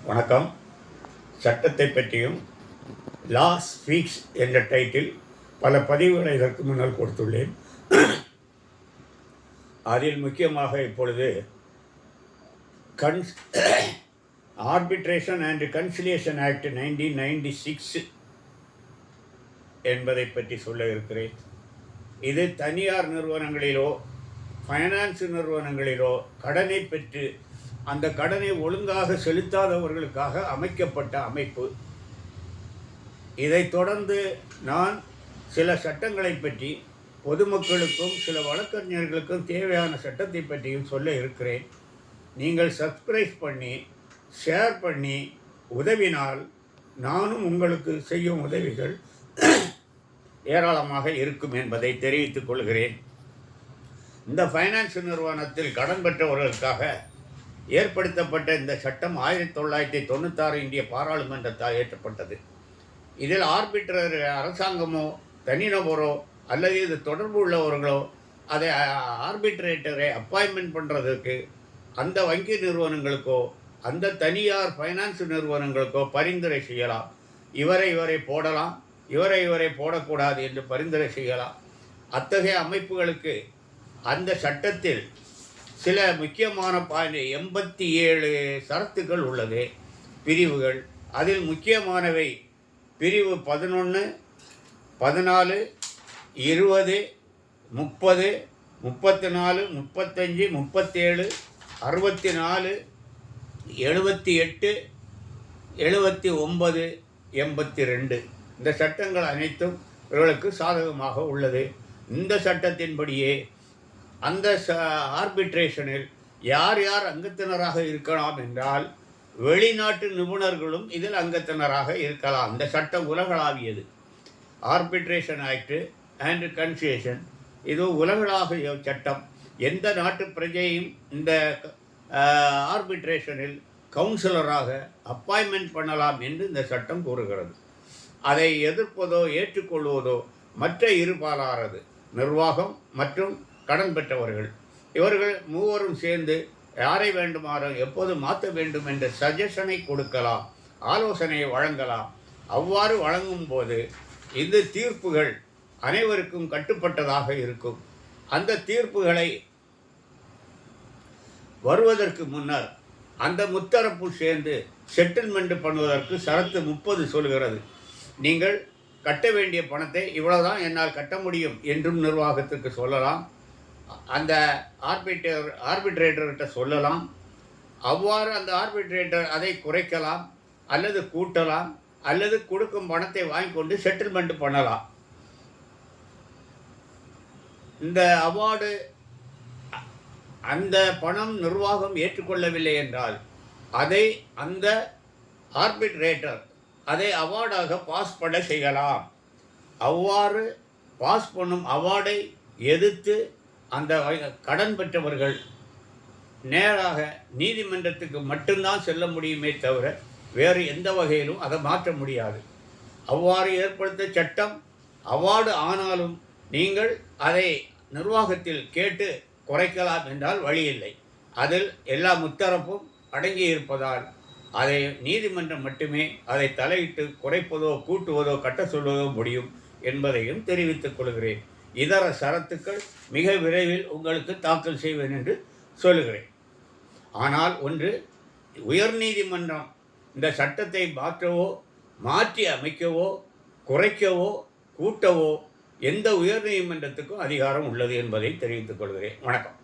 வணக்கம். சட்டத்தை பற்றியும் லா ஸ்பீக்ஸ் என்ற டைட்டில் பல பதிவுகளை இதற்கு முன்னால் கொடுத்துள்ளேன். அதில் முக்கியமாக இப்பொழுது ஆர்பிட்ரேஷன் அண்ட் கன்சிலியேஷன் ஆக்ட் 1996 என்பதை பற்றி சொல்ல இருக்கிறேன். இது தனியார் நிறுவனங்களிலோ ஃபைனான்ஸ் நிறுவனங்களிலோ கடனை பெற்று அந்த கடனை ஒழுங்காக செலுத்தாதவர்களுக்காக அமைக்கப்பட்ட அமைப்பு. இதைத் தொடர்ந்து நான் சில சட்டங்களை பற்றி பொதுமக்களுக்கும் சில வழக்கறிஞர்களுக்கும் தேவையான சட்டத்தை பற்றியும் சொல்ல இருக்கிறேன். நீங்கள் சப்ஸ்கிரைப் பண்ணி ஷேர் பண்ணி உதவினால் நானும் உங்களுக்கு செய்யும் உதவிகள் ஏராளமாக இருக்கும் என்பதை தெரிவித்துக் கொள்கிறேன். இந்த ஃபைனான்ஸ் நிறுவனத்தில் கடன் பெற்றவர்களுக்காக ஏற்படுத்தப்பட்ட இந்த சட்டம் 1996 இந்திய பாராளுமன்றத்தால் இயற்றப்பட்டது. இதில் ஆர்பிட்ரர் அரசாங்கமோ தனிநபரோ அல்லது இது தொடர்பு உள்ளவர்களோ அதை ஆர்பிட்ரேட்டரை அப்பாயின்மெண்ட் பண்ணுறதுக்கு அந்த வங்கி நிறுவனங்களுக்கோ அந்த தனியார் ஃபைனான்ஸ் நிறுவனங்களுக்கோ பரிந்துரை செய்யலாம். இவரை போடலாம், இவரை போடக்கூடாது என்று பரிந்துரை செய்யலாம். அத்தகைய அமைப்புகளுக்கு அந்த சட்டத்தில் சில முக்கியமான 87 சரத்துக்கள் உள்ளது, பிரிவுகள். அதில் முக்கியமானவை பிரிவு 11, 14, 20, 30, 34, 35, 37, 64, 78, 79, 82. இந்த சட்டங்கள் அனைத்தும் இவர்களுக்கு சாதகமாக உள்ளது. இந்த சட்டத்தின்படியே அந்த ஆர்பிட்ரேஷனில் யார் யார் அங்கத்தினராக இருக்கலாம் என்றால் வெளிநாட்டு நிபுணர்களும் இதில் அங்கத்தினராக இருக்கலாம். இந்த சட்டம் உலகளாவியது. ஆர்பிட்ரேஷன் ஆக்ட் அண்ட் கன்சிலியேஷன் இது உலகளாவிய சட்டம். எந்த நாட்டு பிரஜையும் இந்த ஆர்பிட்ரேஷனில் கவுன்சிலராக அப்பாயின்மெண்ட் பண்ணலாம் என்று இந்த சட்டம் கூறுகிறது. அதை எதிர்ப்பதோ ஏற்றுக்கொள்வதோ மற்ற இருபாலாரது நிர்வாகம் மற்றும் கடன் பெற்றவர்கள். இவர்கள் மூவரும் சேர்ந்து யாரை வேண்டுமாறும் எப்போது மாற்ற வேண்டும் என்ற சஜஷனை கொடுக்கலாம், ஆலோசனையை வழங்கலாம். அவ்வாறு வழங்கும் போது இந்த தீர்ப்புகள் அனைவருக்கும் கட்டுப்பட்டதாக இருக்கும். அந்த தீர்ப்புகளை வருவதற்கு முன்னர் அந்த முத்தரப்பு சேர்ந்து செட்டில்மெண்ட் பண்ணுவதற்கு ஷரத்து 30 சொல்கிறது. நீங்கள் கட்ட வேண்டிய பணத்தை இவ்வளோதான் என்னால் கட்ட முடியும் என்றும் நிர்வாகத்திற்கு சொல்லலாம், அந்த ஆர்பிட்ரேட்டர்கிட்ட சொல்லலாம். அவ்வாறு அந்த ஆர்பிட்ரேட்டர் அதை குறைக்கலாம் அல்லது கூட்டலாம் அல்லது கொடுக்கும் பணத்தை வாங்கி கொண்டு செட்டில்மெண்ட் பண்ணலாம். இந்த அவார்டு அந்த பணம் நிர்வாகம் ஏற்றுக்கொள்ளவில்லை என்றால் அதை அந்த ஆர்பிட்ரேட்டர் அதை அவார்டாக பாஸ் பண்ண செய்யலாம். அவ்வாறு பாஸ் பண்ணும் அவார்டை எதிர்த்து அந்த கடன் பெற்றவர்கள் நேராக நீதிமன்றத்துக்கு மட்டும்தான் செல்ல முடியுமே தவிர வேறு எந்த வகையிலும் அதை மாற்ற முடியாது. அவ்வாறு ஏற்படுத்த சட்டம் அவார்டு ஆனாலும் நீங்கள் அதை நிர்வாகத்தில் கேட்டு குறைக்கலாம் என்றால் வழியில்லை. அதில் எல்லா முத்தரப்பும் அடங்கி இருப்பதால் அதை நீதிமன்றம் மட்டுமே அதை தலையிட்டு குறைப்பதோ கூட்டுவதோ கட்ட சொல்வதோ முடியும் என்பதையும் தெரிவித்துக் கொள்கிறேன். இதர சரத்துக்கள் மிக விரைவில் உங்களுக்கு தாக்கல் செய்வேன் என்று சொல்லுகிறேன். ஆனால் ஒன்று, உயர்நீதிமன்றம் இந்த சட்டத்தை மாற்றவோ மாற்றி அமைக்கவோ குறைக்கவோ கூட்டவோ எந்த உயர்நீதிமன்றத்துக்கும் அதிகாரம் உள்ளது என்பதை தெரிவித்துக் கொள்கிறேன். வணக்கம்.